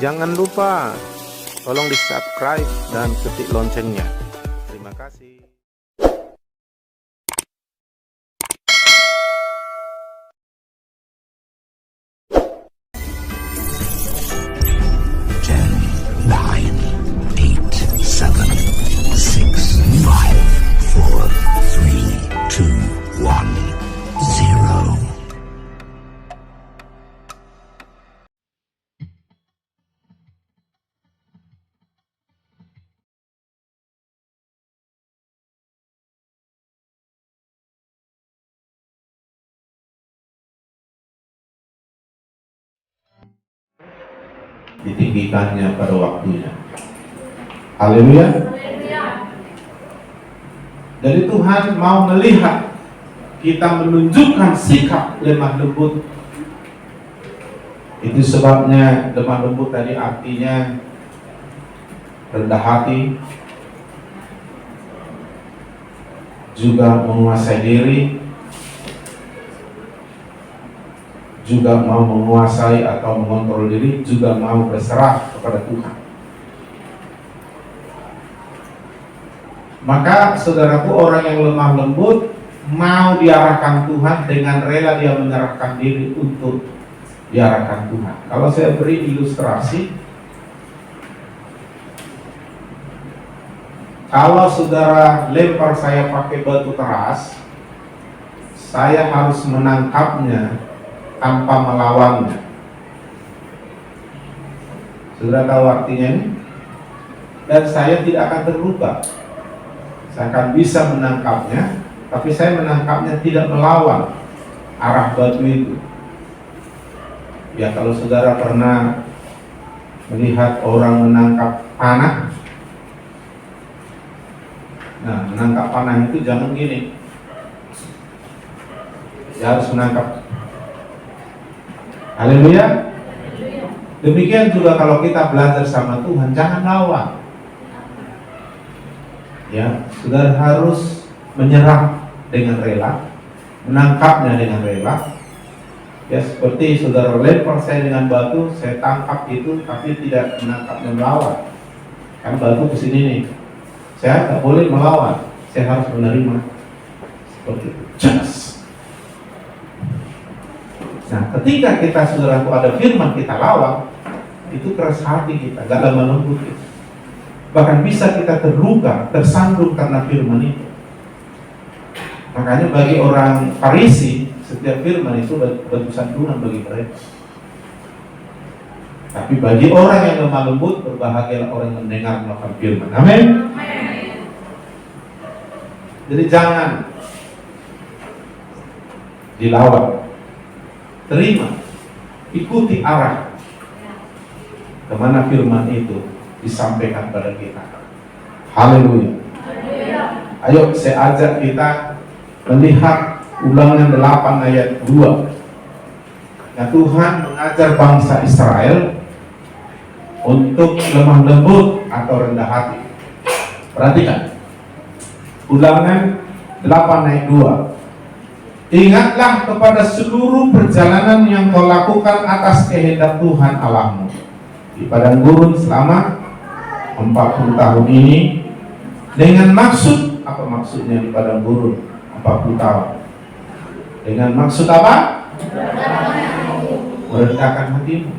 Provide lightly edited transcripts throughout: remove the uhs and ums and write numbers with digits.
Jangan lupa tolong di subscribe dan ketik loncengnya. Terima kasih. Ditinggikannya pada waktunya. Haleluya. Jadi Tuhan mau melihat kita menunjukkan sikap lemah lembut. Itu sebabnya lemah lembut tadi artinya rendah hati, juga menguasai diri, juga mau menguasai atau mengontrol diri, juga mau berserah kepada Tuhan. Maka saudaraku, orang yang lemah lembut mau diarahkan Tuhan, dengan rela dia menyerahkan diri untuk diarahkan Tuhan. Kalau saya beri ilustrasi, kalau saudara lempar saya pakai batu keras, saya harus menangkapnya tanpa melawannya. Saudara tahu artinya ini? Dan saya tidak akan terluka. Saya akan bisa menangkapnya, tapi saya menangkapnya tidak melawan arah batu itu. Ya, kalau saudara pernah melihat orang menangkap panah, nah, menangkap panah itu jangan gini. Dia harus menangkap. Haleluya. Demikian juga kalau kita belajar sama Tuhan, jangan lawan. Ya, saudara harus menyerah dengan rela, menangkapnya dengan rela. Ya, seperti saudara lempar saya dengan batu, saya tangkap itu, tapi tidak menangkapnya melawan. Kan batu kesini nih, saya tak boleh melawan, saya harus menerima. Seperti itu. Just. Nah, ketika kita saudaraku ada firman kita lawan, itu keras hati kita, gak lemah lembut kita. Bahkan bisa kita terluka, tersandung karena firman itu. Makanya bagi orang Farisi, setiap firman itu batu sandungan bagi mereka. Tapi bagi orang yang lemah lembut, berbahagialah orang yang mendengar melakukan firman. Amin. Jadi jangan dilawan. Terima, ikuti arah kemana firman itu disampaikan pada kita. Haleluya. Ayo saya ajak kita melihat Ulangan 8 ayat 2. Nah, Tuhan mengajar bangsa Israel untuk lemah lembut atau rendah hati. Perhatikan Ulangan 8 ayat 2. Ingatlah kepada seluruh perjalanan yang kau lakukan atas kehendak Tuhan Allahmu di padang gurun selama 40 tahun ini, dengan maksud, apa maksudnya di padang gurun 40 tahun? Dengan maksud apa? Merendahkan hatimu.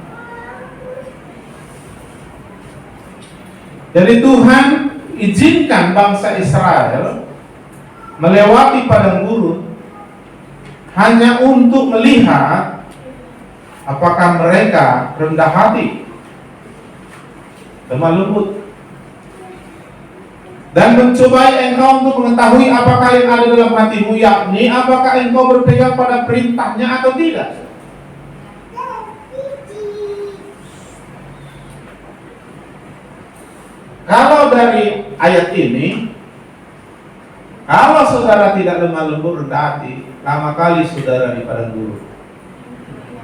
Jadi Tuhan izinkan bangsa Israel melewati padang gurun hanya untuk melihat apakah mereka rendah hati, lemah lembut, dan mencobai engkau untuk mengetahui apakah yang ada dalam hatimu, yakni apakah engkau berpegang pada perintahnya atau tidak. Kalau dari ayat ini, kalau saudara tidak lemah lembut, rendah hati, lama kali saudara di padang gurun,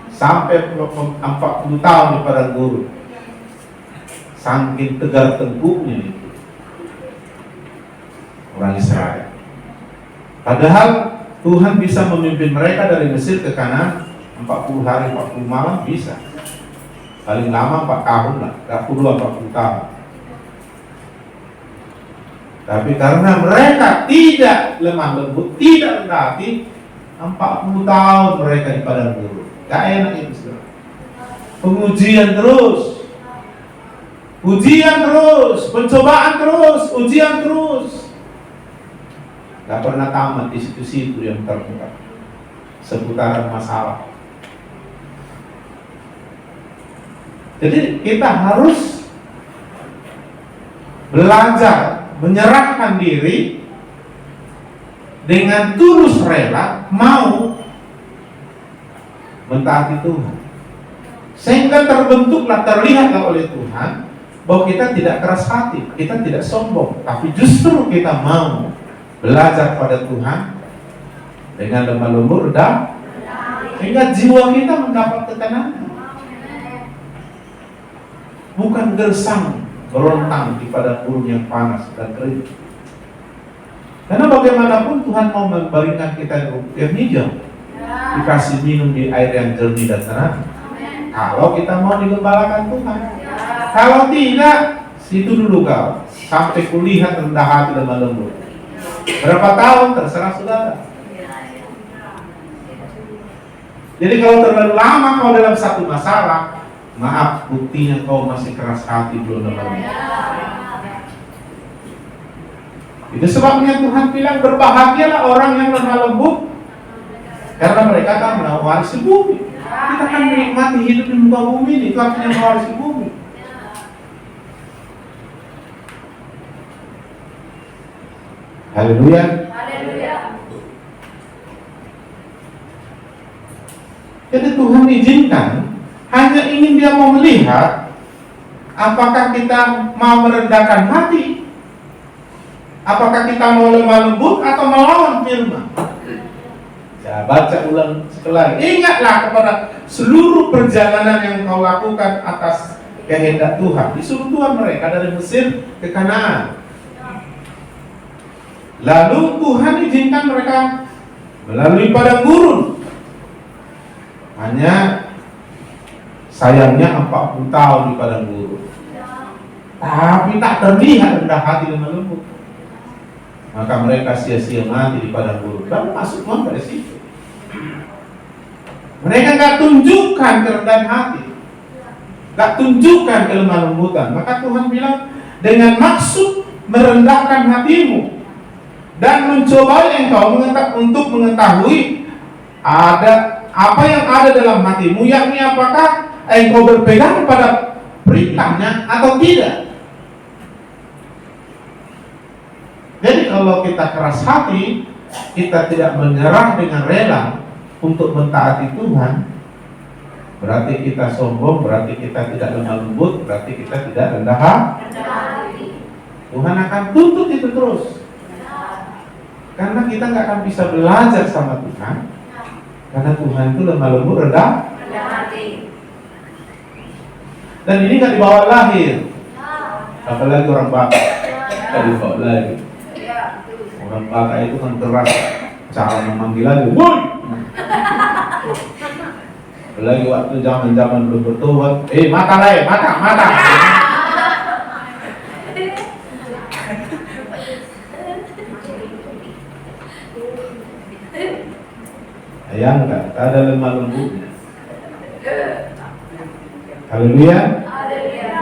sampai 40 tahun di padang gurun, saking tegar tengkuknya itu orang Israel. Padahal Tuhan bisa memimpin mereka dari Mesir ke Kanaan 40 hari 40 malam bisa. Paling lama 4 tahun lah, 40 tahun. Tapi karena mereka tidak lemah lembut, tidak rendah hati, 40 tahun mereka di padang gurun. Gak enak itu, saudara. Pengujian terus, ujian terus, pencobaan terus, ujian terus. Gak pernah tamat di situ-situ yang terbuka, seputaran masalah. Jadi kita harus belajar menyerahkan diri dengan tulus rela, mau mentaati Tuhan, sehingga terbentuklah, terlihatlah oleh Tuhan bahwa kita tidak keras hati, kita tidak sombong, tapi justru kita mau belajar pada Tuhan dengan lemah lembut dan sehingga jiwa kita mendapat ketenangan, bukan gersang berontang di padang gurun yang panas dan kering. Karena bagaimanapun Tuhan mau memberikan kita yang hijau, dikasih minum di air yang jernih dan tenang. Kalau kita mau digembalakan Tuhan, kalau tidak, situ dulu kau sampai kulihat rendah hati dan lembut. Berapa tahun terserah saudara. Jadi kalau terlalu lama kau dalam satu masalah, maaf, buktinya kau masih keras hati, belum lemah lembut. Itu sebabnya Tuhan bilang berbahagialah orang yang lemah lembut, karena mereka akan mewarisi bumi. Kita akan menikmati hidup di muka bumi ini, itu artinya mewarisi bumi. Haleluya. Jadi Tuhan izinkan, hanya ingin Dia mau melihat apakah kita mau merendahkan hati, apakah kita mau lemah lembut atau melawan firman. Saya baca ulang sekali lagi. Ingatlah kepada seluruh perjalanan yang kau lakukan atas kehendak Tuhan. Disuruh Tuhan mereka dari Mesir ke Kanaan. Lalu Tuhan izinkan mereka melalui padang gurun. Hanya sayangnya 40 tahun di padang gurun, tapi tak terlihat rendah hati lemah lembut. Maka mereka sia-sia mati di padang gurun. Lalu masuk Tuhan pada situ. Mereka gak tunjukkan kerendahan hati, gak tunjukkan kelemah lembutan. Maka Tuhan bilang, dengan maksud merendahkan hatimu dan mencobai engkau untuk mengetahui ada apa yang ada dalam hatimu, yakni apakah engkau berpegang pada perintahnya atau tidak. Jadi kalau kita keras hati, kita tidak menyerah dengan rela untuk mentaati Tuhan, berarti kita sombong, berarti kita tidak lemah lembut, berarti kita tidak rendah hati. Tuhan akan tuntut itu terus, karena kita nggak akan bisa belajar sama Tuhan, karena Tuhan itu lemah lembut, rendah hati. Dan ini nggak dibawa lahir, apalagi orang Batak nggak dibawa lagi. Orang Batak itu kan keras, cara memanggil lagi, woi. Apalagi waktu zaman belum bertobat, mata lah, mata. Bayangkan, ada lemah lembutnya. Haleluya.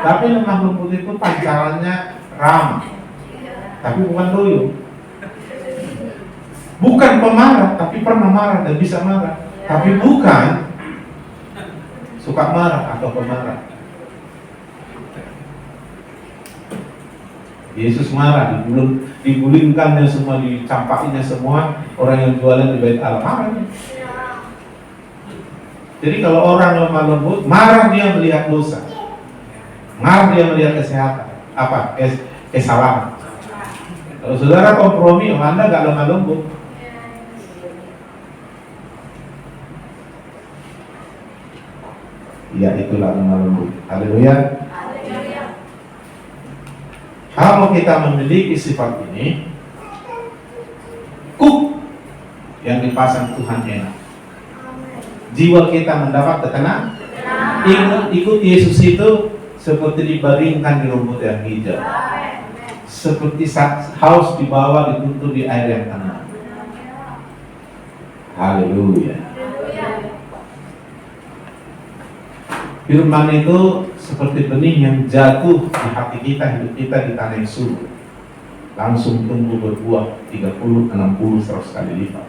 Tapi lemah lembut itu pancarannya ramah, tapi bukan doyo. Bukan pemarah, tapi pernah marah dan bisa marah. Tapi bukan suka marah atau pemarah. Yesus marah, digulingkannya semua, dicampakinya semua orang yang jualan di Bait Allah, marahnya. Jadi kalau orang lemah lembut, marah dia melihat dosa, marah dia melihat kesehatan, kesalahan. Kalau saudara kompromi, Anda gak lemah lembut. Ya, itulah lemah lembut. Haleluya. Kalau kita memiliki sifat ini, kuk yang dipasang Tuhan enak, jiwa kita mendapat ketenangan. Ikut Yesus itu seperti dibaringkan di rumput yang hijau, seperti haus di bawah dituntun di air yang tenang. Haleluya. Firman itu seperti benih yang jatuh di hati kita, hidup kita di tanah yang subur, langsung tumbuh berbuah 30, 60, 100 kali lipat.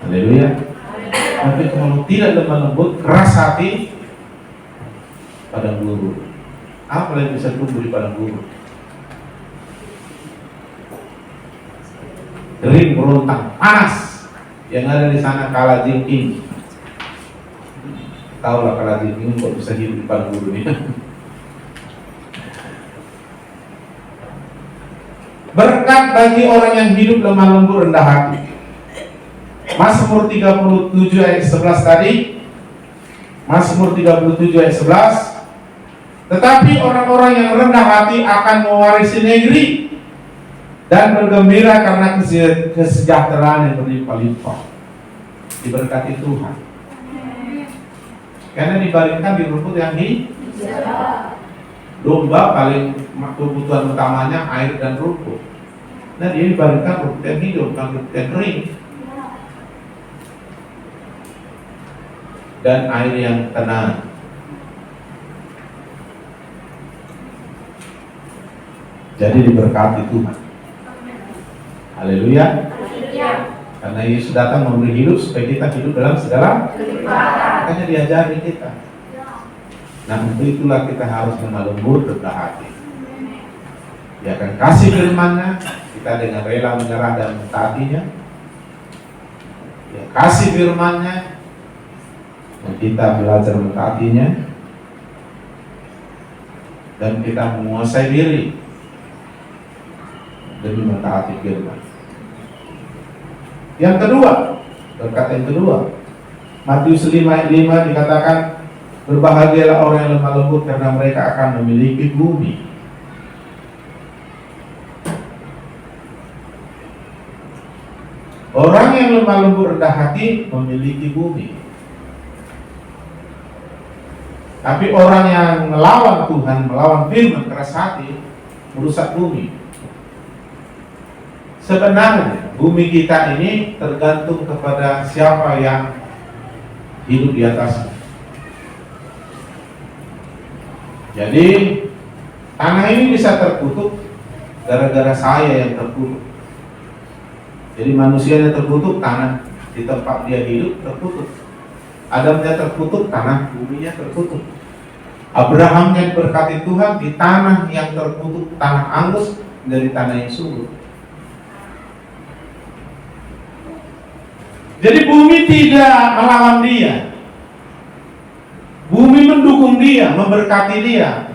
Haleluya. Tapi kalau tidak lemah lembut, keras hati, padang gurun. Apa yang bisa tumbuh di padang gurun? Kering, berontang, panas. Yang ada di sana kalajengking. Tahu lah kalajengking kok bisa hidup di padang gurun ini. Berkat bagi orang yang hidup lemah lembut rendah hati. Mazmur 37 ayat 11 tadi. Mazmur 37 ayat 11. Tetapi orang-orang yang rendah hati akan mewarisi negeri dan bergembira karena kesejahteraan yang berlimpah-limpah. Diberkati Tuhan. Karena dibaringkan di rumput yang hijau. Domba paling kebutuhan utamanya air dan rumput. Nah dia dibaringkan rumput yang hijau, bukan rumput yang kering. Dan air yang tenang. Jadi diberkati Tuhan. Haleluya. Karena Yesus datang memberi hidup supaya kita hidup dalam segala kehidupan. Makanya diajari kita. Nah untuk itulah kita harus lemah lembut, rendah hati. Dia akan kasih firman-Nya, kita dengan rela menyerah dan mentaatinya. Dia kasih firman-Nya, dan kita belajar mentaatinya, dan kita menguasai diri demi mentaati firman. Yang kedua, berkat yang kedua, Matius 5 ayat 5 dikatakan, berbahagialah orang yang lemah lembut karena mereka akan memiliki bumi. Orang yang lemah lembut rendah hati memiliki bumi. Tapi orang yang melawan Tuhan, melawan firman, keras hati, merusak bumi. Sebenarnya bumi kita ini tergantung kepada siapa yang hidup di atasnya. Jadi tanah ini bisa terkutuk gara-gara saya yang terkutuk. Jadi manusianya terkutuk, tanah di tempat dia hidup terkutuk. Adamnya terkutuk, tanah buminya terkutuk. Abrahamnya diberkati Tuhan di tanah yang terkutuk, tanah angus dari tanah yang subur. Jadi bumi tidak melawan dia. Bumi mendukung dia, memberkati dia.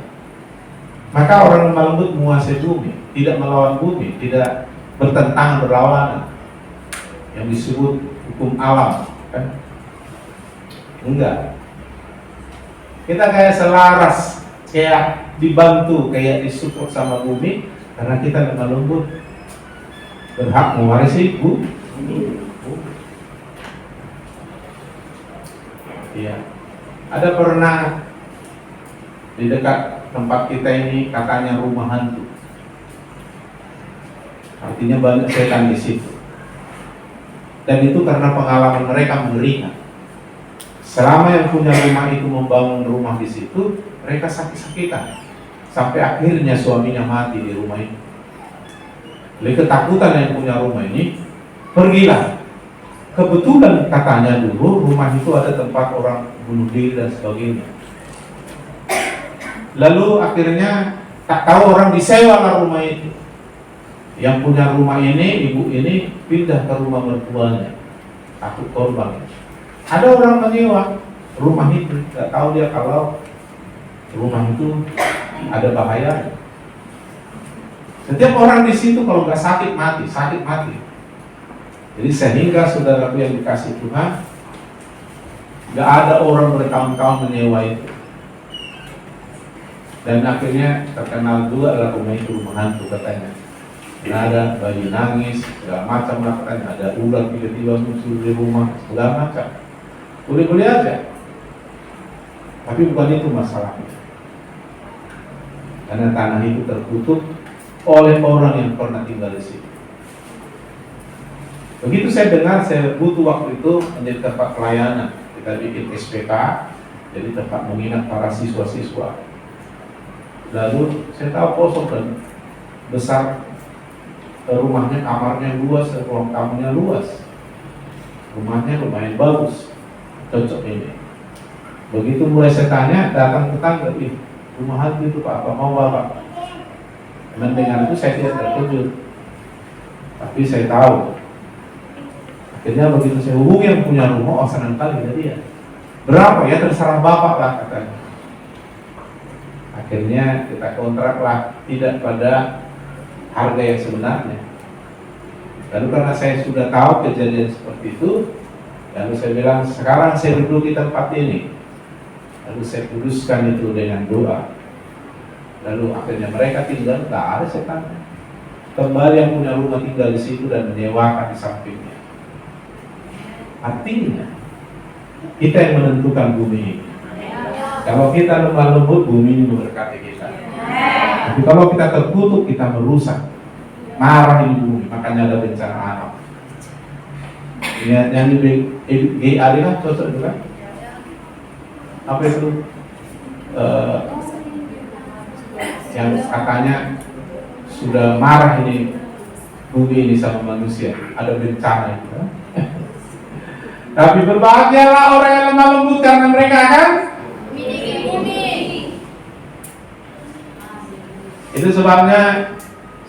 Maka orang lemah lembut menguasai bumi, tidak melawan bumi, tidak bertentangan berlawanan. Yang disebut hukum alam, kan? Enggak. Kita kayak selaras, kayak dibantu, kayak disupport sama bumi, karena kita lemah lembut, berhak mewarisi bumi. Iya. Ada pernah di dekat tempat kita ini katanya rumah hantu. Artinya banyak setan di situ. Dan itu karena pengalaman mereka mengerikan. Selama yang punya rumah itu membangun rumah di situ, mereka sakit-sakitan. Sampai akhirnya suaminya mati di rumah itu. Oleh ketakutan yang punya rumah ini, pergilah. Kebetulan katanya dulu rumah itu ada tempat orang bunuh diri dan sebagainya. Lalu akhirnya tak tahu orang disewa lah rumah itu. Yang punya rumah ini, ibu ini pindah ke rumah mertuanya, takut korban. Ada orang menyewa rumah itu, tak tahu dia kalau rumah itu ada bahaya. Setiap orang di situ kalau nggak sakit mati, sakit mati. Jadi sehingga saudaraku yang dikasih Tuhan, gak ada orang bertahun-tahun menyewa itu. Dan akhirnya terkenal juga adalah rumah itu rumah hantu katanya. Nah, ada bayi nangis, segala macam lah katanya. Ada ular tiba-tiba muncul di rumah, segala macam. Boleh-boleh aja. Tapi bukan itu masalahnya. Karena tanah itu tertutup oleh orang yang pernah tinggal di situ. Begitu saya dengar, saya butuh waktu itu menjadi tempat pelayanan. Kita bikin SPK, jadi tempat menginap para siswa-siswa. Lalu saya tahu kosong dan besar, rumahnya, kamarnya luas, ruang tamunya luas. Rumahnya lumayan bagus, cocok ini. Begitu mulai saya tanya, datang tetangga, rumah hantu itu Pak, apa mau Bapak? Mendengar itu saya tidak terkejut, tapi saya tahu. Akhirnya begitu saya hubungi yang punya rumah, oh senang kali ya dia. Berapa ya, terserah Bapak lah katanya. Akhirnya kita kontrak lah, tidak pada harga yang sebenarnya. Lalu karena saya sudah tahu kejadian seperti itu, lalu saya bilang sekarang saya duduk di tempat ini. Lalu saya kuduskan itu dengan doa. Lalu akhirnya mereka tinggal, tak ada setan. Kembali yang punya rumah tinggal di situ dan menyewakan di sampingnya. Artinya kita yang menentukan bumi ini. Kalau kita lemah lembut, bumi ini memberkati kita. Tapi kalau kita terkutuk, kita merusak. Marah ini bumi, makanya ada bencana alam. Yang di GAD kan cocok juga. Apa itu? Yang katanya sudah marah ini bumi ini sama manusia, ada bencana itu. Tapi berbahagialah orang yang lemah lembut karena mereka akan memiliki bumi. Itu sebabnya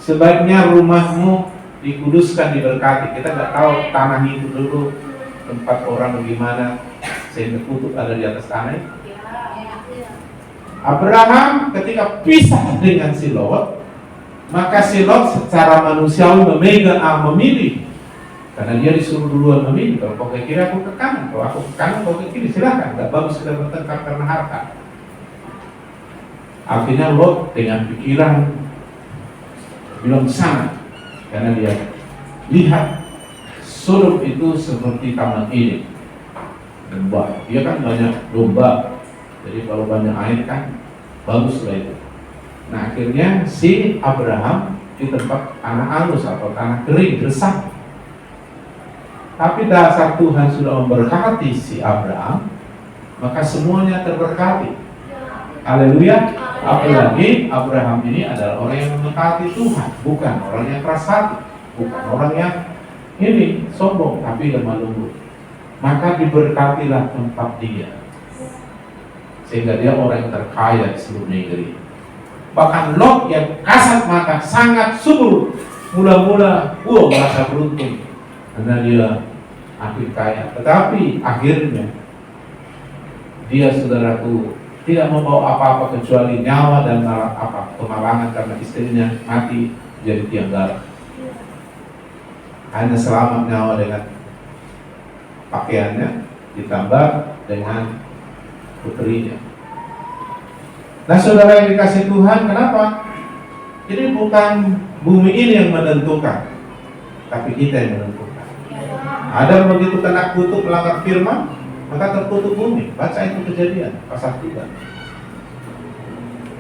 sebaiknya rumahmu dikuduskan, diberkati. Kita nggak tahu tanah itu dulu tempat orang bagaimana sehingga kutub ada di atas tanah itu. Abraham ketika pisah dengan si Lot, maka si Lot secara manusiawi memilih, karena dia disuruh duluan memilih. Kalau kau ke kiri, aku ke kanan. Kalau aku ke kanan, kau ke kiri. Silakan. Tidak bagus kita bertengkar karena harta. Akhirnya Lot dengan pikiran bilang sana, karena dia lihat Sodom itu seperti taman ini, domba. Dia kan banyak domba. Jadi kalau banyak air kan bagus lah itu. Nah akhirnya si Abraham di tempat tanah halus atau tanah kering, gersang. Tapi dasar Tuhan sudah memberkati si Abraham, maka semuanya terberkati. Haleluya. Apalagi Abraham ini adalah orang yang mentaati Tuhan, bukan orang yang keras hati, bukan orang yang ini sombong, tapi lemah lembut. Maka diberkatilah tempat dia, sehingga dia orang yang terkaya di seluruh negeri. Bahkan Lot yang kasat mata sangat subur, mula-mula merasa beruntung karena dia akhir kaya. Tetapi akhirnya dia, saudaraku, tidak membawa apa-apa kecuali nyawa dan kemalangan karena istrinya mati jadi tiang garam. Hanya selamat nyawa dengan pakaiannya ditambah dengan putrinya. Nah saudara yang dikasih Tuhan, kenapa? Ini bukan bumi ini yang menentukan, tapi kita yang menentukan. Ada begitu kena kutuk melanggar firman, maka terkutuk bumi. Baca itu Kejadian pasal 3.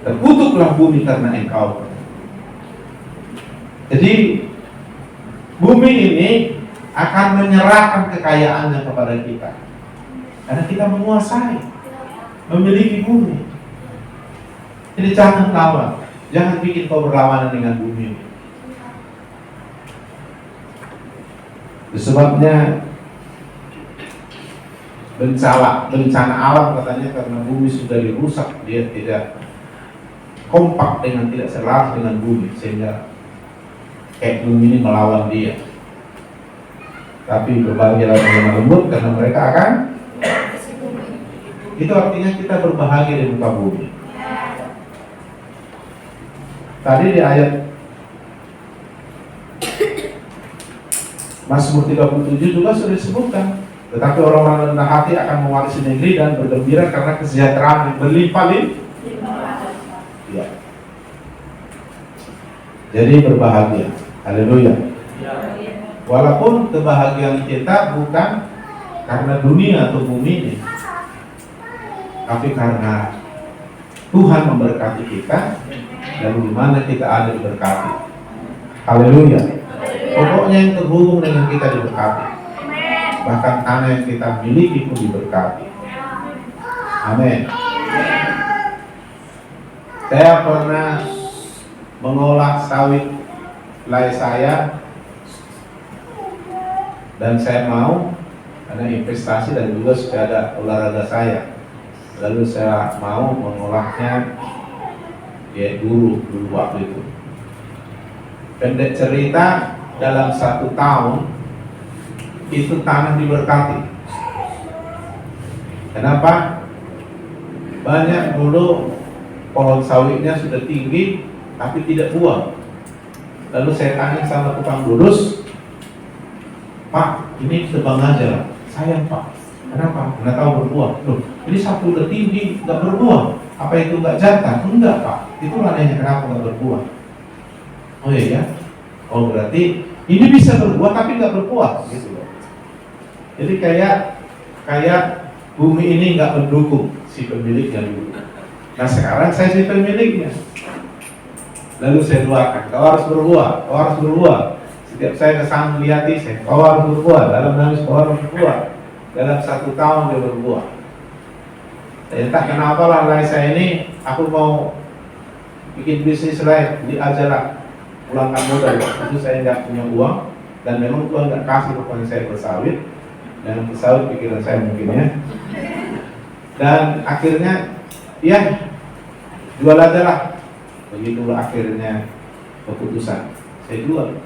Terkutuklah bumi karena engkau. Jadi bumi ini akan menyerahkan kekayaannya kepada kita, karena kita menguasai, memiliki bumi. Jadi jangan lawan, jangan bikin kau berlawanan dengan bumi. Sebabnya bencana alam katanya karena bumi sudah dirusak, dia tidak kompak dengan, tidak selaras dengan bumi, sehingga kayak bumi ini melawan dia. Tapi berbahagialah orang yang lembut karena mereka akan, itu artinya kita berbahagia di muka bumi. Tadi di ayat Mazmur 37 juga sudah disebutkan, tetapi orang-orang rendah hati akan mewarisi negeri dan bergembira karena kesejahteraan yang berlimpah-limpah. Ya. Jadi berbahagia. Haleluya. Walaupun kebahagiaan kita bukan karena dunia atau bumi ini, tapi karena Tuhan memberkati kita, dan di mana kita ada diberkati. Haleluya. Pokoknya yang terhubung dengan kita diberkati. Bahkan tanah yang kita miliki pun diberkati. Amin. Saya pernah mengolah sawit lay saya, dan saya mau karena investasi dan juga supaya ada olahraga saya. Lalu saya mau mengolahnya ya dulu waktu itu. Pendek cerita, dalam 1 tahun itu tanah diberkati. Kenapa? Banyak dulu pohon sawitnya sudah tinggi tapi tidak buah. Lalu saya tanya sama tukang lurus, Pak, ini tebang aja. Sayang Pak, kenapa? Nggak tahu berbuah. Loh, ini satu udah tinggi nggak berbuah. Apa itu nggak jantan? Enggak Pak. Itu anehnya kenapa nggak berbuah. Oh iya, oh berarti ini bisa berbuah tapi nggak berbuah, gitu loh. Jadi kayak bumi ini nggak mendukung si pemiliknya dulu. Nah sekarang saya si pemiliknya. Lalu saya doakan, kau harus berbuah, kau harus berbuah. Setiap saya kesana melihati, kau harus berbuah. Dalam nangis kau harus berbuah. Dalam 1 tahun dia berbuah. Entah kenapa lah lay saya ini, aku mau bikin bisnis lain, beli aja lah, pulangkan modal. Itu saya nggak punya uang, dan memang Tuhan nggak kasih pokoknya saya bersawit. Dan bersawit pikiran saya mungkin ya. Dan akhirnya, ya jual aja lah. Begitulah akhirnya keputusan saya jual.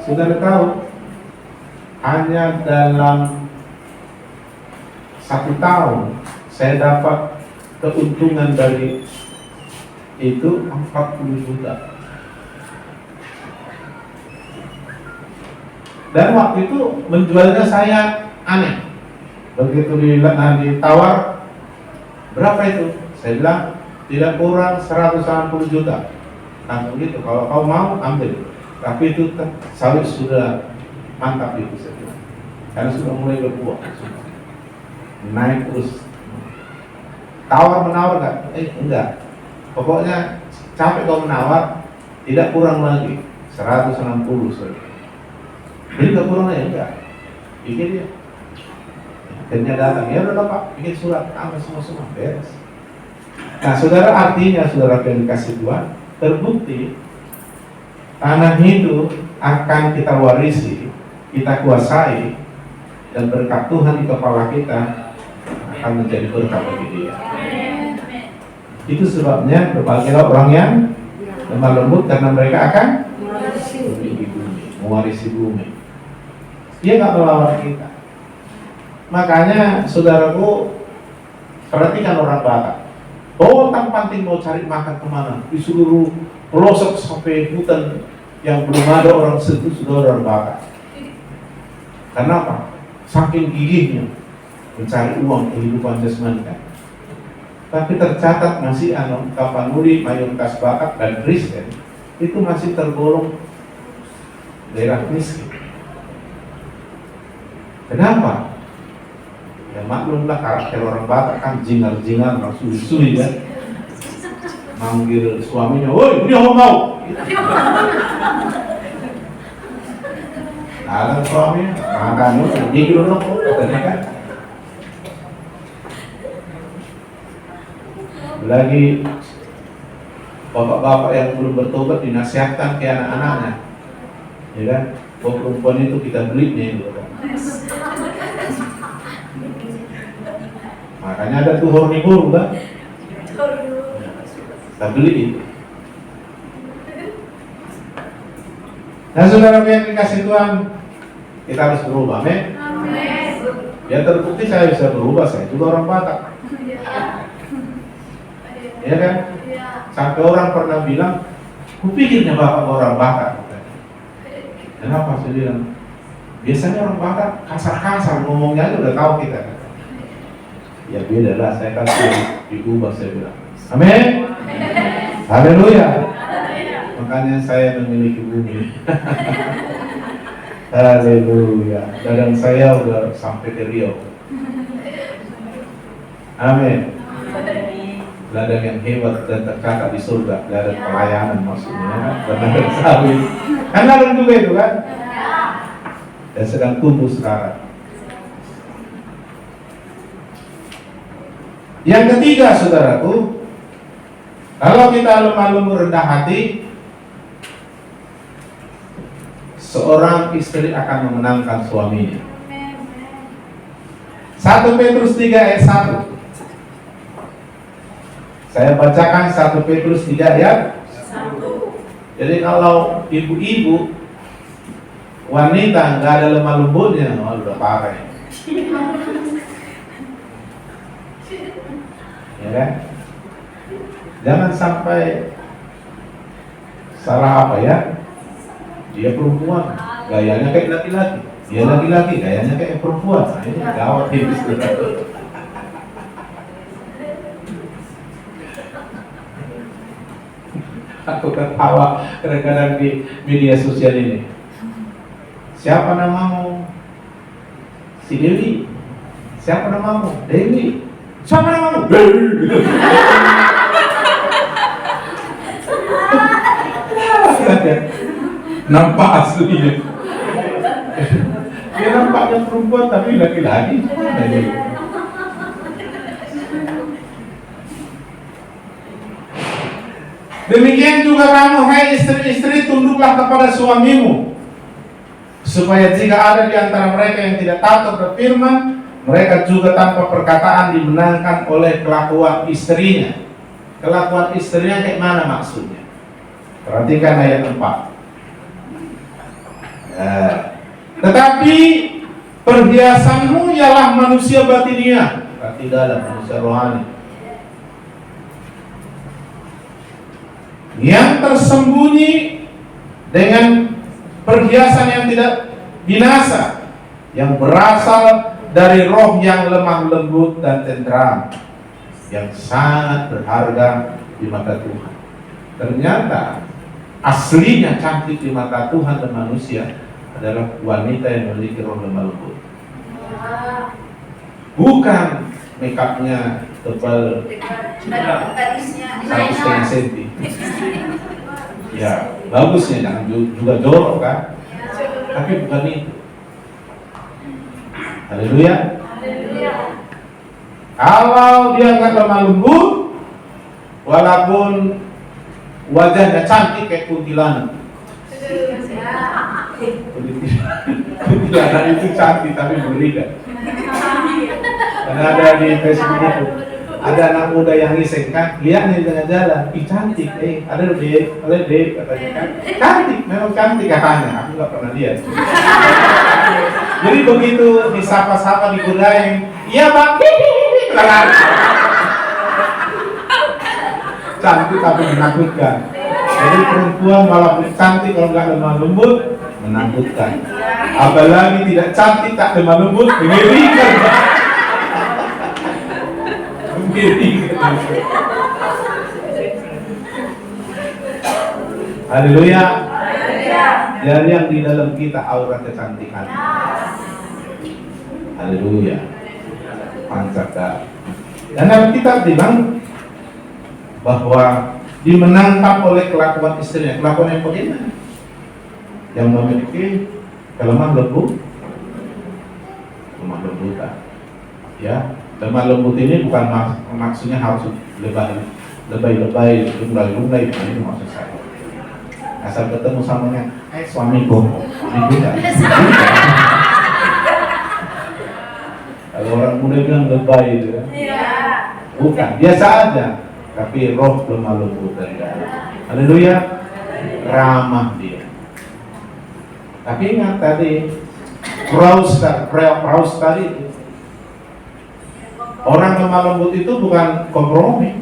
Saudara tahu, hanya dalam 1 tahun saya dapat keuntungan dari itu 40 juta. Dan waktu itu menjualnya saya aneh. Begitu ditawar, berapa itu? Saya bilang tidak kurang 160 juta. Langsung gitu, kalau kau mau ambil. Tapi itu sawit sudah mantap itu saya bilang. Karena sudah mulai berbuah. Naik terus. Tawar menawar enggak? Enggak. Pokoknya capek kau menawar, tidak kurang lagi 160 saja. Jadi enggak kurang lagi, enggak. Bikin dia. Akhirnya datang, ya udah Pak, bikin surat, ambil semua beres. Nah saudara, artinya saudara yang dikasih Tuhan, terbukti tanah itu akan kita warisi, kita kuasai, dan berkat Tuhan di kepala kita akan menjadi berkat bagi dia. Itu sebabnya berbahagialah orang yang lemah lembut, karena mereka akan mewarisi bumi. Dia nggak melawan kita. Makanya saudaraku, perhatikan orang Batak. Bontang panting mau cari makan kemana? Di seluruh pelosok sampai hutan yang belum ada orang sentuh sudah orang Batak. Kenapa? Saking gigihnya mencari uang kehidupan jasmani kan. Tapi tercatat masih Tapanuli mayoritas Batak dan Kristen itu masih tergolong daerah miskin. Kenapa? Ya maklumlah karakter orang Batak kan jingar-jingar, suri-suri kan. Manggil suaminya, woi dia mau. Ada suaminya, makanya dia dulu katanya kan. Lagi bapak-bapak yang belum bertobat dinasihatkan ke anak-anaknya, ya kan? Oh perempuan itu kita beli nih, gitu kan. Makanya ada tuh horny guru kan? Kita beli itu. Nah saudara yang dikasih Tuhan, kita harus berubah, amin. Ya terbukti saya bisa berubah, saya juga orang Batak. Ya kan? Sampai orang pernah bilang, kupikirnya bapak orang Batak. Kenapa saya bilang? Biasanya orang Batak kasar-kasar ngomongnya aja udah tahu kita. Ya beda lah, saya kan diubah saya bilang. Amin. Haleluya. Makanya saya memiliki bumi. Haleluya. Dadang saya udah sampai ke Riau. Amin. ladang yang hebat dan tercatat di surga, ladang pelayanan maksudnya, ladang sawit. Kan ladang juga itu kan? Dan sedang tumbuh sekarang. Yang ketiga, saudaraku, kalau kita lemah lembut rendah hati, seorang istri akan memenangkan suaminya. 1 Petrus 3 ayat 1. Saya bacakan 1 Petrus 3 ayat 1. Jadi kalau ibu-ibu wanita nggak ada lemah lembutnya, oh, udah parah. Ya kan? Jangan sampai salah apa ya? Dia perempuan, gayanya kayak laki-laki. Dia laki-laki, gayanya kayak perempuan. Nah, ini gawat ini. Aku ketawa kadang-kadang di media sosial ini. Siapa namamu? Si Dewi. Siapa namamu? Dewi. Siapa namamu? Dewi. Nampak aslinya. Dia nampaknya perempuan tapi laki-laki. Demikian juga kamu, hai istri-istri, tunduklah kepada suamimu, supaya jika ada di antara mereka yang tidak taat berfirman, mereka juga tanpa perkataan dimenangkan oleh kelakuan istrinya. Kelakuan istrinya kayak mana maksudnya? Perhatikan ayat 4. Tetapi perhiasanmu ialah manusia batinia, berarti dalam manusia rohani, yang tersembunyi dengan perhiasan yang tidak binasa, yang berasal dari roh yang lemah lembut dan tenteram, yang sangat berharga di mata Tuhan. Ternyata aslinya cantik di mata Tuhan dan manusia adalah wanita yang memiliki roh lemah lembut. Bukan make upnya tebal 1,5 cm. Ya, bagusnya jangan juga jorok kan? Tapi bukan itu. Haleluya. Kalau dia nggak lemah lembut, walaupun wajahnya cantik kayak kuntilanak. Kuntilanak itu cantik tapi mengerikan. Karena ada di Facebook itu, ada anak muda yang ngiseng kan, lihat nih tengah jalan, ih cantik, ada deh katanya kan, cantik, memang cantik katanya, aku nggak pernah lihat. Jadi begitu disapa-sapa digodain, iya bang, lari. Cantik tapi menakutkan. Jadi perempuan walaupun cantik kalau nggak lemah lembut menakutkan. Apalagi tidak cantik tak lemah lembut mengerikan. Mengerikan. Haleluya. Dan yang di dalam kita aura kecantikan. Haleluya. Pancakar. Dan dalam kitab bilang bahwa dimenangkan oleh kelakuan istrinya. Kelakuan yang bagaimana? Yang memiliki kelemahan lembut, lemah lembutan. Ya, lemah lembut ini bukan maksudnya harus lebay-lebay, lunglai-lunglai, bukan itu maksud saya. Asal ketemu samanya, suamiku enggak. Kalau orang muda bilang lebay itu kan? Bukan, biasa aja. Tapi roh lemah lembut dari dalam. Haleluya, ramah dia. Tapi ingat tadi, Praus tadi, orang lemah lembut itu bukan kompromi.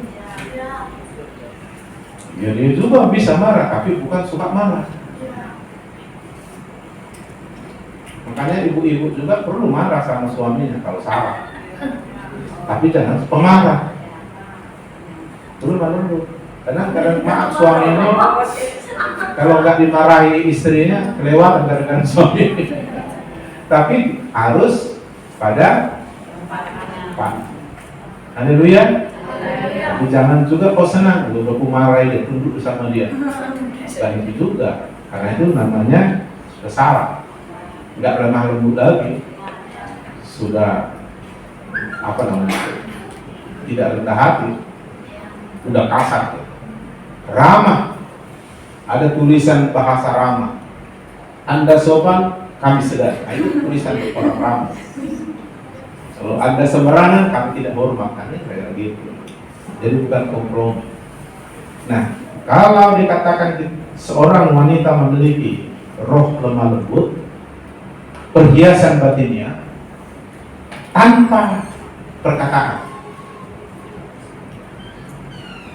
Ya, dia juga bisa marah, tapi bukan suka marah. Makanya ibu-ibu juga perlu marah sama suaminya kalau salah. Tapi jangan pemarah. Perlu lembut. Karena kadang maaf suami ini kalau nggak dimarahi istrinya kelewatan gara-gara suami. Tapi harus pada tempat. Haleluya. Tapi jangan juga kau senang, lu marahi dia, tunduk bersama dia. Dan itu juga, karena itu namanya sudah salah. Nggak lemah lembut lagi, sudah apa namanya, tidak rendah hati, udah kasar, ramah. Ada tulisan bahasa ramah, Anda sopan, kami sedar. Nah, itu tulisan orang ramah. Kalau Anda sembarangan, kami tidak hormat. Kan kayak gitu. Jadi bukan kompromi. Nah, kalau dikatakan seorang wanita memiliki roh lemah lembut, perhiasan batinnya tanpa perkataan,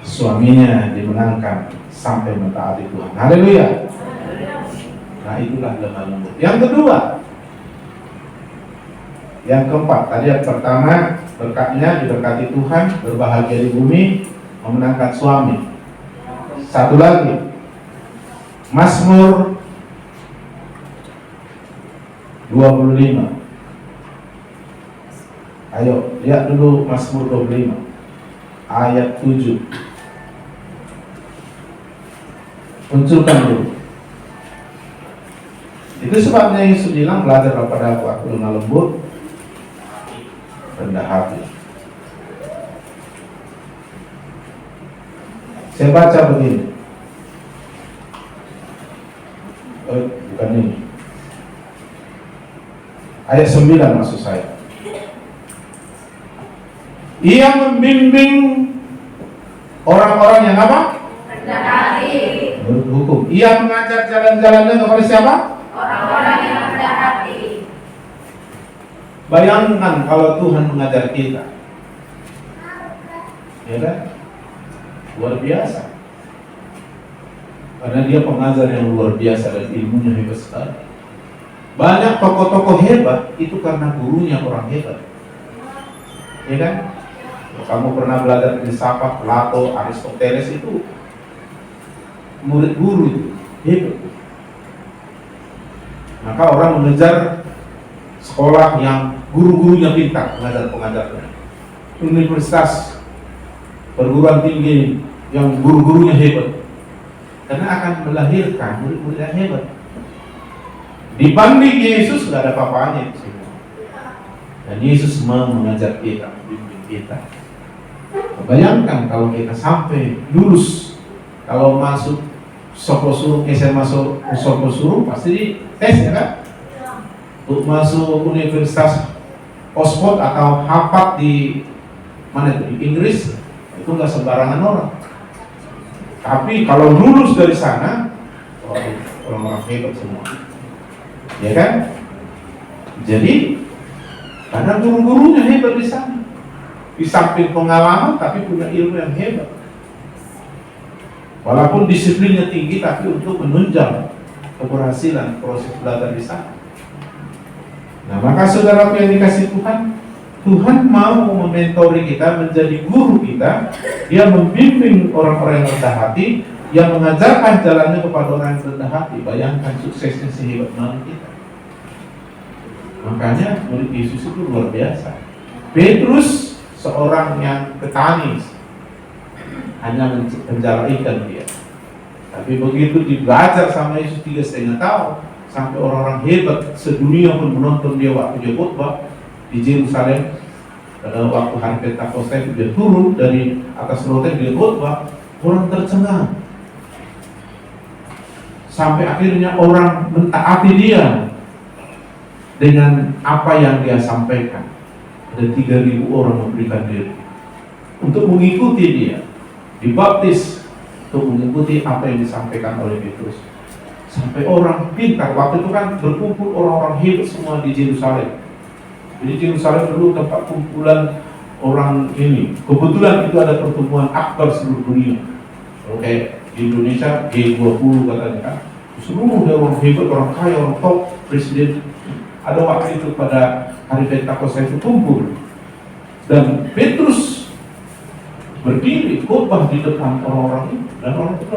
suaminya dimenangkan sampai mentaati Tuhan. Haleluya. Nah, itulah lemah lembut. Yang kedua, yang keempat, tadi yang pertama berkatnya diberkati Tuhan, berbahagia di bumi, memenangkan suami. Satu lagi, Mazmur 25. Ayo lihat dulu Mazmur 25 ayat 7. Munculkan dulu. Itu sebabnya Yesus bilang, belajar daripada aku lemah lembut, rendah hati. Saya baca begini. Bukan ini. Ayat 9 maksud saya. Ia membimbing orang-orang yang apa? Rendah hati. Menurut hukum. Ia mengajar jalan-jalannya kepada siapa? Orang-orang yang rendah hati. Bayangkan kalau Tuhan mengajar kita, ya kan? Luar biasa. Karena dia pengajar yang luar biasa dan ilmunya hebat sekali. Banyak tokoh-tokoh hebat itu karena gurunya orang hebat, ya kan? Kamu pernah belajar filsafat, Plato, Aristoteles, itu murid guru itu hebat. Maka orang mengejar sekolah yang guru-gurunya pintar, pengajar-pengajarnya. Universitas, perguruan tinggi yang guru-gurunya hebat, karena akan melahirkan murid-murid yang hebat. Dibanding Yesus nggak ada apa-apanya itu semua. Dan Yesus mau mengajar kita, membimbing kita. Bayangkan kalau kita sampai lulus, kalau masuk Sopo SMA Sopo Suruh pasti tes, ya kan? Untuk masuk Universitas Oxford atau Harvard di mana itu, di Inggris, itu nggak sembarangan orang. Tapi kalau lulus dari sana, orang-orang hebat semua, ya kan? Jadi karena guru-gurunya hebat di sana, di samping pengalaman tapi punya ilmu yang hebat. Walaupun disiplinnya tinggi, tapi untuk menunjang keberhasilan proses belajar di sana. Nah, maka saudara yang dikasih Tuhan, Tuhan mau mementori kita, menjadi guru kita. Dia membimbing orang-orang yang rendah hati, yang mengajarkan jalannya kepada orang yang rendah hati. Bayangkan suksesnya sehebat mana kita. Makanya murid Yesus itu luar biasa. Petrus seorang yang petani, hanya menjala ikan dia. Tapi begitu dibelajar sama Yesus 3,5 tahun, sampai orang-orang hebat sedunia pun menonton dia waktu dia khotbah di Yerusalem. Pada waktu hari Pentakosta dia turun dari atas loteng, dia khotbah, orang tercengang. Sampai akhirnya orang mentaati dia dengan apa yang dia sampaikan. Ada 3.000 orang memberikan diri untuk mengikuti dia, dibaptis untuk mengikuti apa yang disampaikan oleh Petrus. Sampai orang pintar, waktu itu kan berkumpul orang-orang hebat semua di Yerusalem. Jadi Yerusalem dulu tempat kumpulan orang ini. Kebetulan itu ada pertemuan akbar seluruh dunia. Oke, di Indonesia G20 katanya kan. Seluruh orang hebat, orang kaya, orang top, presiden. Ada waktu itu pada hari Pentakosta itu kumpul. Dan Petrus berdiri khotbah di depan orang-orang itu, dan orang itu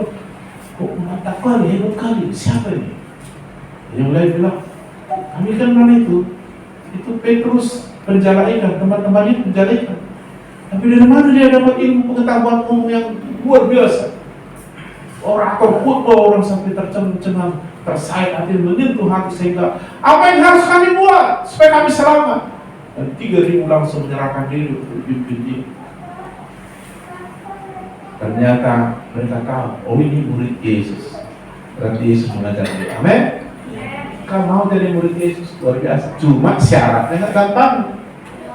kok mantap kali, hebat kali, siapa ini? Yang lain bilang, kami kan mana itu Petrus penjala ikan, teman-temannya penjala ikan. Tapi dari mana dia dapat ilmu pengetahuan umum yang luar biasa? Orator khotbah orang sampai tercengang, tersayat hati, menyentuh hati sehingga apa yang harus kami buat supaya kami selamat? Dan 3.000 langsung menyerahkan diri untuk pimpin dia. Ternyata mereka tahu, oh ini murid Yesus. Berarti Yesus mengajar dia. Amin. Kalau mau jadi murid Yesus luar biasa. Cuma syaratnya nggak gampang.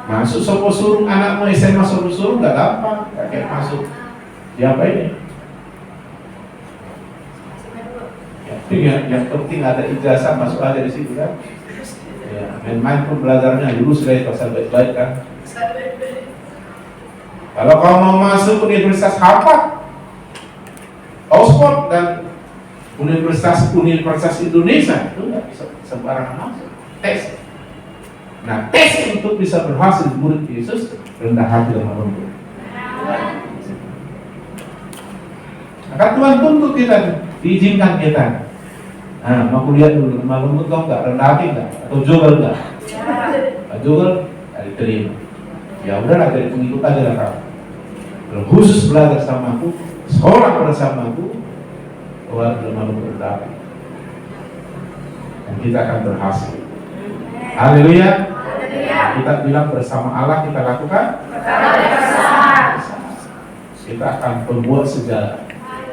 Masuk sopo suruh anakmu SMA suruh nggak gampang. Kayak masuk siapa ini? Yang penting ada ijazah masuk aja di situ kan. Ya, main-main pun belajarnya lulus dari pasal baik-baik kan. Kalau kau mau masuk Universitas Harvard, Oxford dan Universitas Indonesia itu nggak bisa sembarangan masuk. Tes. Nah, tes untuk bisa berhasil murid Yesus rendah hati dan lembut. Maka Tuhan tuntut kita, diizinkan kita. Nah, mau kuliah dulu, lemah lembut kau nggak, rendah hati nggak, atau jogel nggak? Jogel, diterima. Ya udahlah, jadi pengikut aja lah kau. Kalau khusus belajar sama aku, sekolah bersama aku, Tuhan lemah lembut rendah hati. Dan kita akan berhasil. Haleluya. Kita bilang bersama Allah kita lakukan. Kita akan membuat sejarah.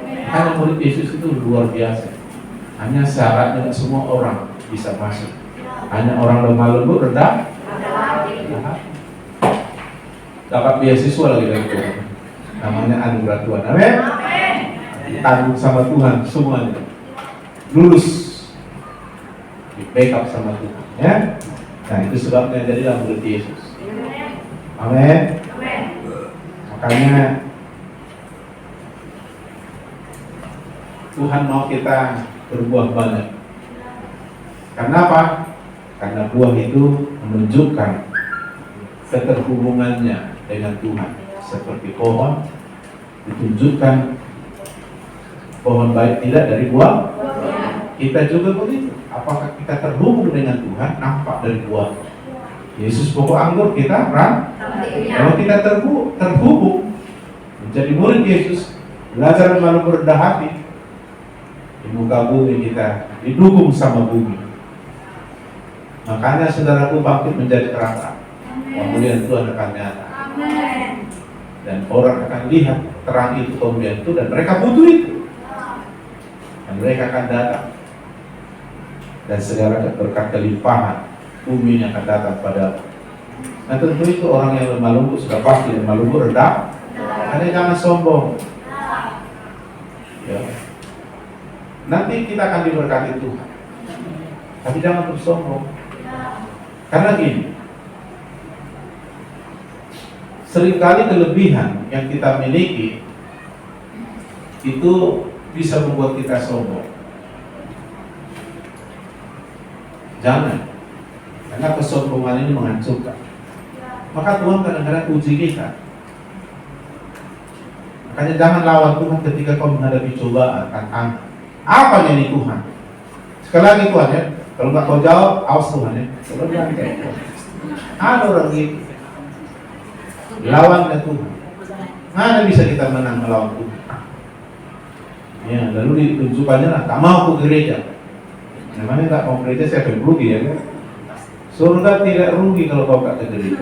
Karena murid Yesus itu luar biasa. Hanya syaratnya tidak semua orang bisa masuk. Hanya orang lemah lembut rendah. Dapat beasiswa lagi dari Tuhan. Namanya anugerah Tuhan. Amin. Tanggung sama Tuhan semuanya. Lulus. Di backup sama Tuhan. Ya. Nah itu sebabnya jadilah murid Yesus. Amin. Makanya Tuhan mau kita berbuah banyak. Karena apa? Karena buah itu menunjukkan keterhubungannya dengan Tuhan. Seperti pohon ditunjukkan pohon baik tidak dari buah. Kita juga begitu. Apakah kita terhubung dengan Tuhan? Nampak dari buah. Yesus pokok anggur kita kan? Kalau kita terhubung menjadi murid Yesus, belajar malu rendah hati, di muka bumi kita didukung sama bumi. Makanya saudaraku bangkit menjadi terang. Kemuliaan Tuhan akan nyata. Dan orang akan lihat terang itu, kemuliaan itu, dan mereka butuh itu. Dan mereka akan datang. Dan segala berkat kelimpahan bumi yang akan datang pada. Nah tentu itu orang yang lemah lembut sudah pasti lemah lembut rendah. Hanya jangan sombong. Ya. Nanti kita akan diberkati Tuhan. Tapi jangan bersombong. Karena gini, seringkali kelebihan yang kita miliki itu bisa membuat kita sombong. Jangan, karena kesombongan ini menghancurkan. Maka Tuhan kadang-kadang uji kita. Makanya jangan lawan Tuhan ketika kau menghadapi cobaan, tantangan. Apa ini Tuhan? Sekali lagi Tuhan ya, kalau nggak kau jawab, awas Tuhan ya. Ada orang gitu. Lawannya Tuhan. Mana bisa kita menang melawan Tuhan? Ya, lalu ditunjukkannya lah, tak mau ke gereja. Namanya tak mau gereja siapa yang rugi ya kan? Surga tidak rugi kalau kau tak ke gereja.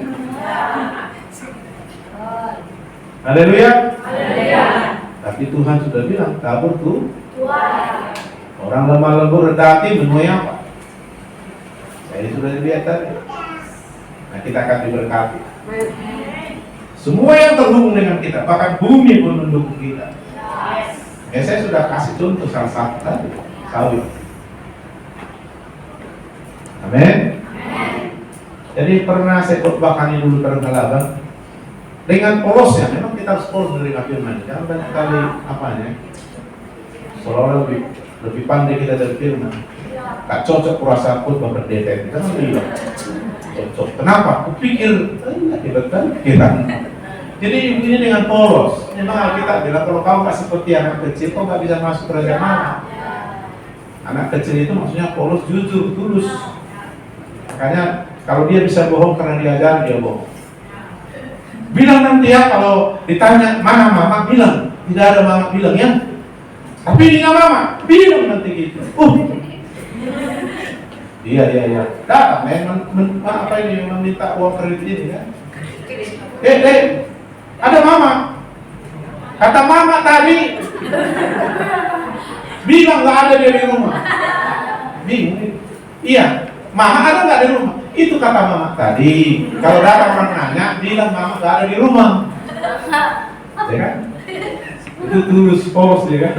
Haleluya. Tapi Tuhan sudah bilang kabur tuh. Orang lemah lembut rendah hati menuai apa? Saya sudah lihat tadi. Nah kita akan diberkati. Semua yang terhubung dengan kita, bahkan bumi pun mendukung kita. Ya saya sudah kasih contoh salah satu tadi, sawit. Amin. Jadi pernah saya khotbahkan ini dulu terang-terangan dengan polosnya. Memang kita harus polos menerima firman. Jangan banyak kali apanya. Seolah-olah lebih pandai kita dari firman. Tak cocok perasaan khotbah pendeta itu kan bilang cocok. Kenapa? Kupikir kita. Jadi ini dengan polos. Memang kita bilang kalau kau nggak seperti anak kecil, kau nggak bisa masuk kerajaan Allah. Anak kecil itu maksudnya polos, jujur, tulus. Makanya kalau dia bisa bohong karena diajar, dia bohong. Bilang nanti ya kalau ditanya mana mama, bilang tidak ada mama, bilang ya. Tapi ini nggak mama, bilang nanti gitu. Iya. Datang apa ini meminta uang kredit ini kan? Ada mama. Kata mama tadi, bilang nggak ada dia di rumah. Bingung. Iya, mama ada nggak di rumah? Itu kata mama tadi. Kalau datang orang nanya, bilang mama nggak ada di rumah. Ya kan? Itu tulus polos ya kan?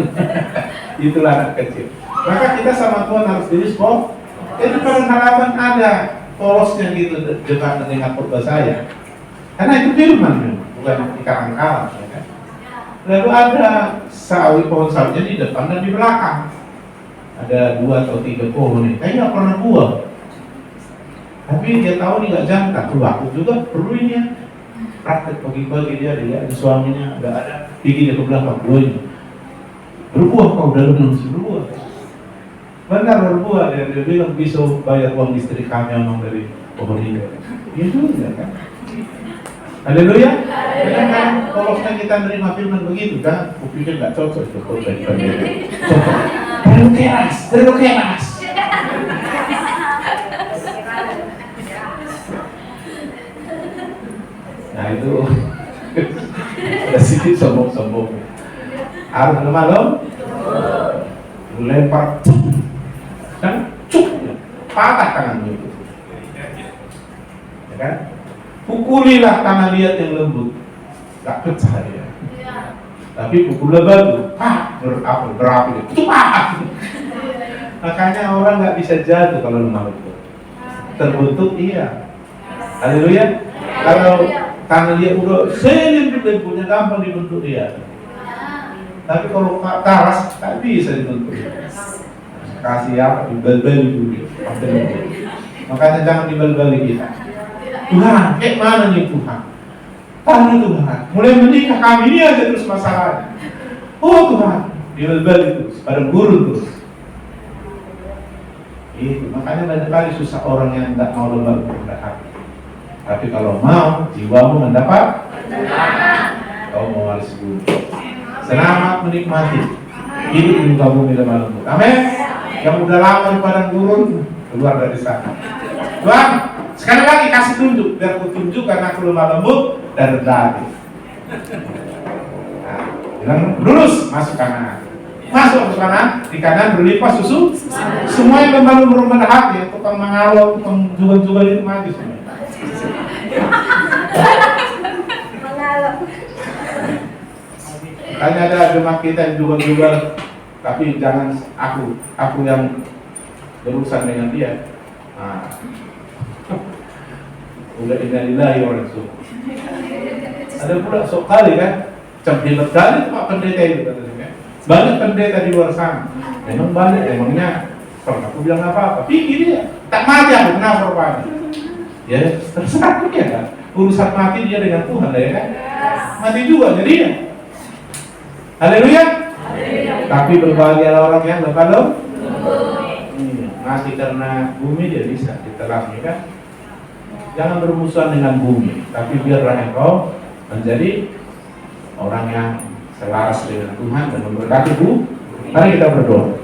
Itulah anak kecil. Maka kita sama Tuhan harus tulus polos. Jadi pada halaman ada polosnya gitu dengan khotbah saya. Karena itu firman, bukan ikan-ikan. Ya kan? Lalu ada pohon sawitnya di depan dan di belakang. Ada 2 atau 3 pohon ini. Kayaknya nggak pernah buah. Tapi dia tahu nih nggak jantan. Aku juga perlu ini ya. Praktek pagi-pagi dia suaminya udah ada. Gigi dia ke belakang buahnya. Berbuah kau dalam masih berbuah. Benar berbuah. Dia bilang bisa bayar uang listrik kami memang dari pohon ini. Iya juga kan. Haleluya. Kadang-kadang polosnya kita menerima firman begitu kan. Aku pikir nggak cocok itu dari pendeta. Cocok. Terlalu keras. Nah itu ada sedikit sombong-sombong. Harus malam lempar kan cuk patah tangannya itu. Ya kan? Pukulilah tanah liat yang lembut, tak pecah ya. Tapi pukullah batu, berapi, makanya orang nggak bisa jatuh kalau lemah lembut. Terbentuk iya. Haleluya. Kalau tanah liat udah lembutnya gampang dibentuk dia. Tapi kalau keras tak bisa dibentuk. Kasih apa? Dibal-bali dulu. Makanya jangan dibal-bali kita. Tuhan, mana nih Tuhan? Tanya Tuhan, mulai menikah kami ini aja terus masalahnya. Oh Tuhan, dibal-bali terus, pada guru terus. Itu, makanya banyak kali susah orang yang tidak mau lembut rendah hati. Tapi kalau mau, jiwamu mendapat, kau mau waris bumi. Selamat menikmati hidup di muka bumi lemah lembut. Amin. Yang udah lama di padang gurun, keluar dari sana. Tuhan, sekali lagi kasih tunjuk, biar aku tunjukkan aku lemah lembut dan rendah hati. Nah, bilang lurus, masuk kanan. Masuk ke kanan, di kanan berlimpah susu. Semua yang lemah lembut rendah hati, tukang mengawal, tukang jual-jual itu mati semua. Makanya ada jemaat kita yang jual-jual, tapi jangan aku yang berurusan dengan dia. Nah, udah innalillahi wa inna ilaihi. Ada pula sok kali kan, hebat kali itu Pak Pendeta itu katanya. Banyak pendeta di luar sana. Memang banyak, emangnya kalau aku bilang apa-apa, pikir dia tak mati aku kenapa rupanya. Ya terserah dia kan. Urusan mati dia dengan Tuhan ya kan. Mati juga jadinya. Haleluya. Tapi berbahagia orang yang lemah mati karena bumi dia bisa ditelan ya kan. Jangan bermusuhan dengan bumi, tapi biarlah engkau menjadi orang yang selaras dengan Tuhan dan memberkati bumi. Mari kita berdoa.